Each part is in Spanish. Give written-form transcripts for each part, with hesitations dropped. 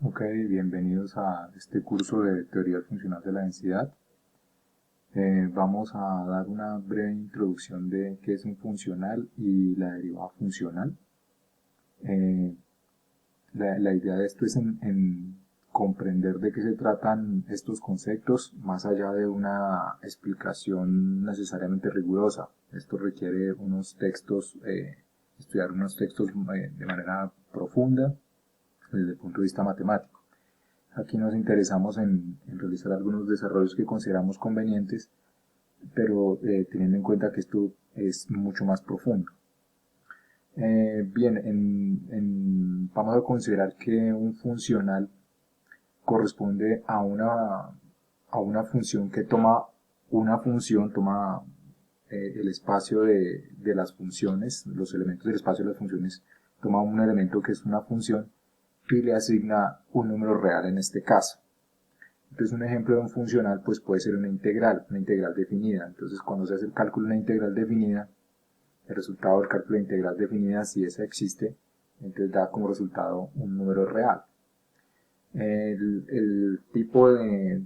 Ok, bienvenidos a este curso de Teoría Funcional de la Densidad. Vamos a dar una breve introducción de qué es un funcional y la derivada funcional. Eh, la idea de esto es en comprender de qué se tratan estos conceptos más allá de una explicación necesariamente rigurosa. Esto requiere unos textos, estudiar unos textos de manera profunda desde el punto de vista matemático. Aquí nos interesamos en realizar algunos desarrollos que consideramos convenientes, pero teniendo en cuenta que esto es mucho más profundo. Bien, vamos a considerar que un funcional corresponde a una función que toma una función, toma el espacio de las funciones, los elementos del espacio de las funciones, toma un elemento que es una función y le asigna un número real en este caso. Entonces un ejemplo de un funcional pues puede ser una integral definida. Entonces cuando se hace el cálculo de una integral definida, el resultado del cálculo de integral definida, si esa existe, entonces da como resultado un número real. El tipo de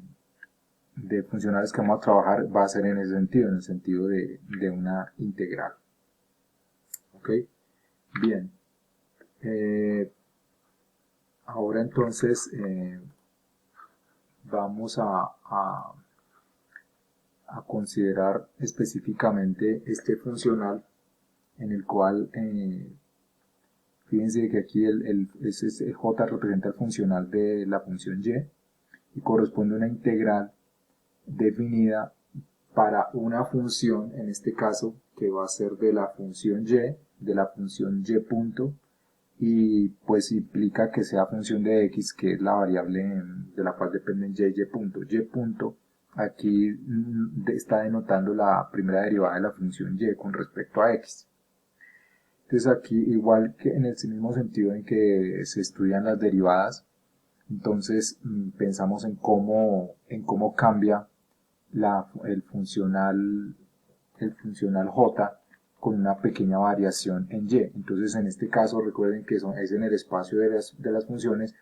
funcionales que vamos a trabajar va a ser en ese sentido, en el sentido de una integral. ¿Ok? Bien. Ahora entonces vamos a considerar específicamente este funcional en el cual, fíjense que aquí ese j representa el funcional de la función y corresponde a una integral definida para una función, en este caso, que va a ser de la función y punto, y pues implica que sea función de x, que es la variable de la cual dependen y punto. Y punto aquí está denotando la primera derivada de la función y con respecto a x. Entonces aquí, igual que en el mismo sentido en que se estudian las derivadas, entonces pensamos en cómo cambia el funcional j con una pequeña variación en y. Entonces en este caso recuerden que es en el espacio de las funciones.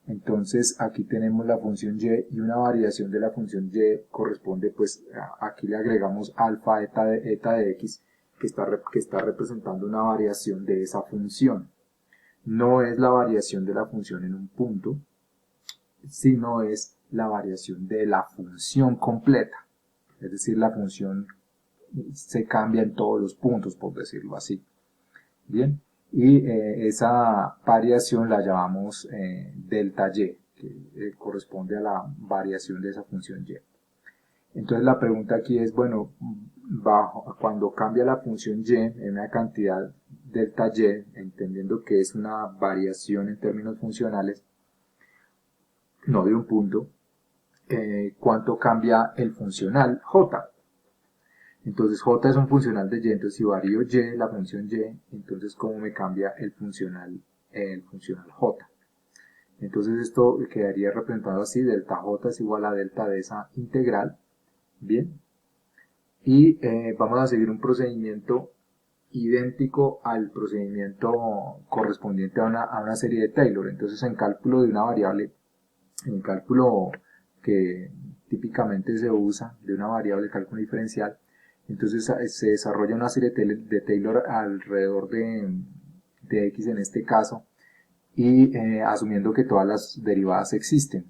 Entonces aquí tenemos la función y una variación de la función y corresponde, pues aquí le agregamos alfa eta de x, que está representando una variación de esa función. No es la variación de la función en un punto, sino es la variación de la función completa. Es decir, la función se cambia en todos los puntos, por decirlo así. Bien, y esa variación la llamamos delta y, que corresponde a la variación de esa función y. Entonces la pregunta aquí es, bueno, cuando cambia la función y en una cantidad delta y, entendiendo que es una variación en términos funcionales, no de un punto, ¿cuánto cambia el funcional j? Entonces j es un funcional de y, entonces si varío y, la función y, entonces ¿cómo me cambia el funcional j? Entonces esto quedaría representado así, delta j es igual a delta de esa integral, bien, y vamos a seguir un procedimiento idéntico al procedimiento correspondiente a una serie de Taylor. Entonces en cálculo de una variable, en cálculo que típicamente se usa de una variable, cálculo diferencial, entonces se desarrolla una serie de Taylor alrededor de x en este caso, y asumiendo que todas las derivadas existen.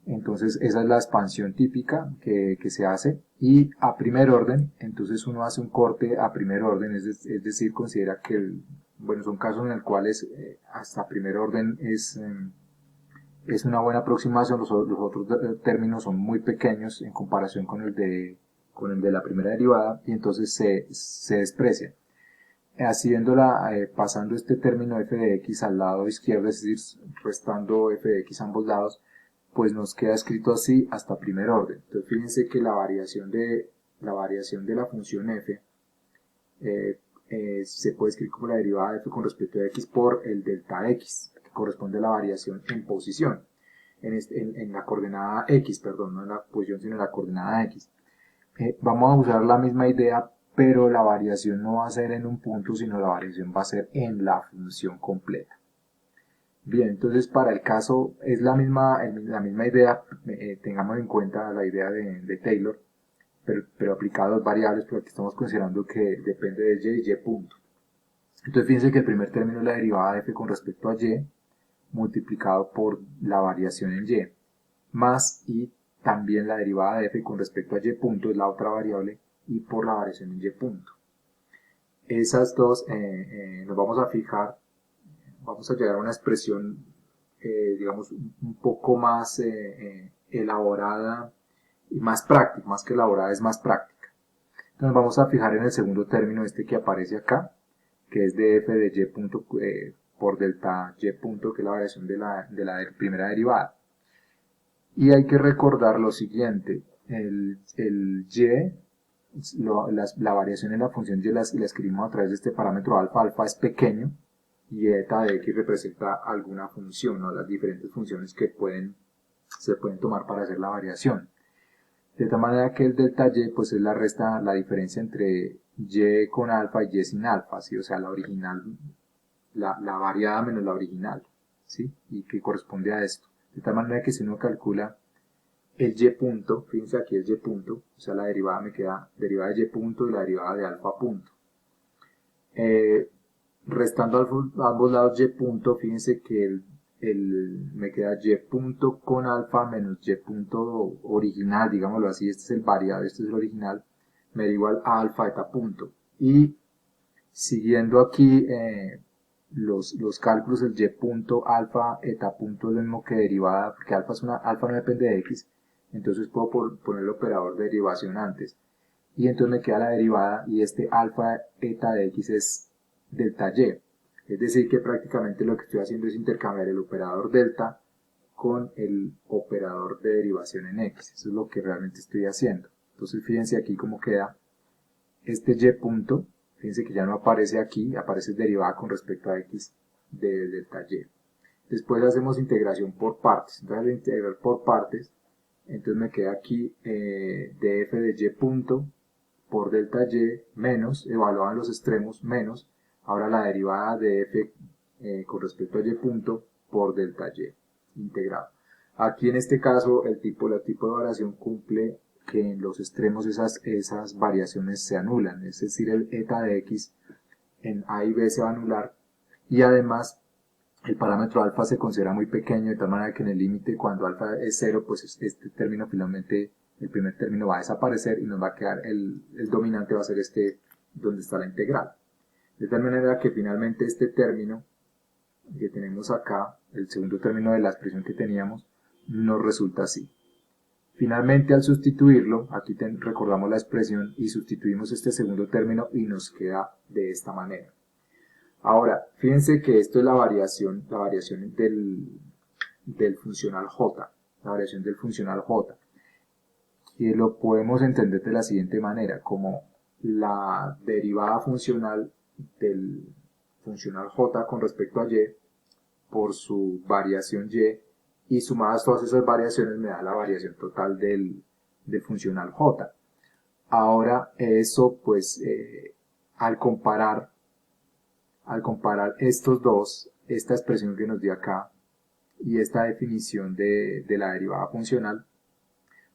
Entonces esa es la expansión típica que se hace, y a primer orden, entonces uno hace un corte a primer orden, es decir, considera que, bueno, son casos en los cuales hasta primer orden es una buena aproximación, los otros términos son muy pequeños en comparación con el de la primera derivada, y entonces se desprecia. Haciéndola, pasando este término f de x al lado izquierdo, es decir, restando f de x a ambos lados, pues nos queda escrito así hasta primer orden. Entonces fíjense que la variación de la función f se puede escribir como la derivada de f con respecto a x por el delta x, que corresponde a la variación en posición, en la coordenada x, perdón, no en la posición sino en la coordenada x. Vamos a usar la misma idea, pero la variación no va a ser en un punto, sino la variación va a ser en la función completa. Bien, entonces para el caso es la misma idea, tengamos en cuenta la idea de Taylor, pero aplicado a dos variables, porque aquí estamos considerando que depende de y y punto. Entonces fíjense que el primer término es la derivada de f con respecto a y, multiplicado por la variación en y, más y también la derivada de f con respecto a y punto, es la otra variable, y por la variación en y punto. Esas dos nos vamos a fijar, vamos a llegar a una expresión, digamos, un poco más elaborada y más práctica, más que elaborada es más práctica. Entonces vamos a fijar en el segundo término, este que aparece acá, que es de f de y punto por delta y punto, que es la variación de la primera derivada. Y hay que recordar lo siguiente, el y, la variación en la función y la escribimos a través de este parámetro alfa, alfa es pequeño, y eta de x representa alguna función, ¿no? Las diferentes funciones que se pueden tomar para hacer la variación. De tal manera que el delta y pues es la diferencia entre y con alfa y y sin alfa, ¿sí? O sea, la original, la variada menos la original, ¿sí? Y que corresponde a esto. De tal manera que si uno calcula el y punto, fíjense aquí el y punto, o sea, la derivada me queda derivada de y punto y la derivada de alfa punto. Restando a ambos lados y punto, fíjense que me queda y punto con alfa menos y punto original, digámoslo así, este es el variable, este es el original, me da igual a alfa eta punto. Y siguiendo aquí los cálculos, el y punto alfa eta punto es lo mismo que derivada, porque alfa no depende de x, entonces puedo poner el operador de derivación antes. Y entonces me queda la derivada y este alfa eta de x es delta y. Es decir, que prácticamente lo que estoy haciendo es intercambiar el operador delta con el operador de derivación en x. Eso es lo que realmente estoy haciendo. Entonces fíjense aquí cómo queda este y punto. Fíjense que ya no aparece aquí, aparece derivada con respecto a x de delta y. Después hacemos integración por partes. Entonces al integrar por partes, entonces me queda aquí df de y punto por delta y menos, evaluado en los extremos, menos, ahora la derivada de f con respecto a y punto por delta y integrado. Aquí en este caso el tipo de variación cumple que en los extremos esas variaciones se anulan, es decir, el eta de x en a y b se va a anular y además el parámetro alfa se considera muy pequeño, de tal manera que en el límite cuando alfa es 0, pues este término finalmente, el primer término va a desaparecer y nos va a quedar, el dominante va a ser este donde está la integral. De tal manera que finalmente este término que tenemos acá, el segundo término de la expresión que teníamos, nos resulta así. Finalmente al sustituirlo, aquí recordamos la expresión y sustituimos este segundo término y nos queda de esta manera. Ahora, fíjense que esto es la variación del funcional j, la variación del funcional j, y lo podemos entender de la siguiente manera, como la derivada funcional del funcional j con respecto a y por su variación y sumadas todas esas variaciones me da la variación total del funcional j. Ahora eso pues al comparar estos dos, esta expresión que nos dio acá y esta definición de la derivada funcional,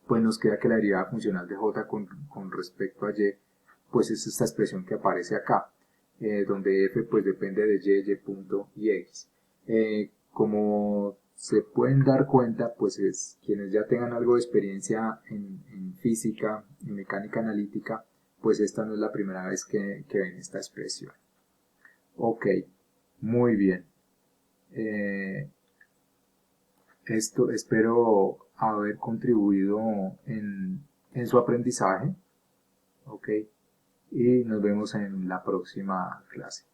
pues nos queda que la derivada funcional de j con respecto a y, pues es esta expresión que aparece acá, donde f pues depende de y punto y x. Como se pueden dar cuenta, pues quienes ya tengan algo de experiencia en física, en mecánica analítica, pues esta no es la primera vez que ven esta expresión. Ok, muy bien. Esto espero haber contribuido en su aprendizaje. Ok, y nos vemos en la próxima clase.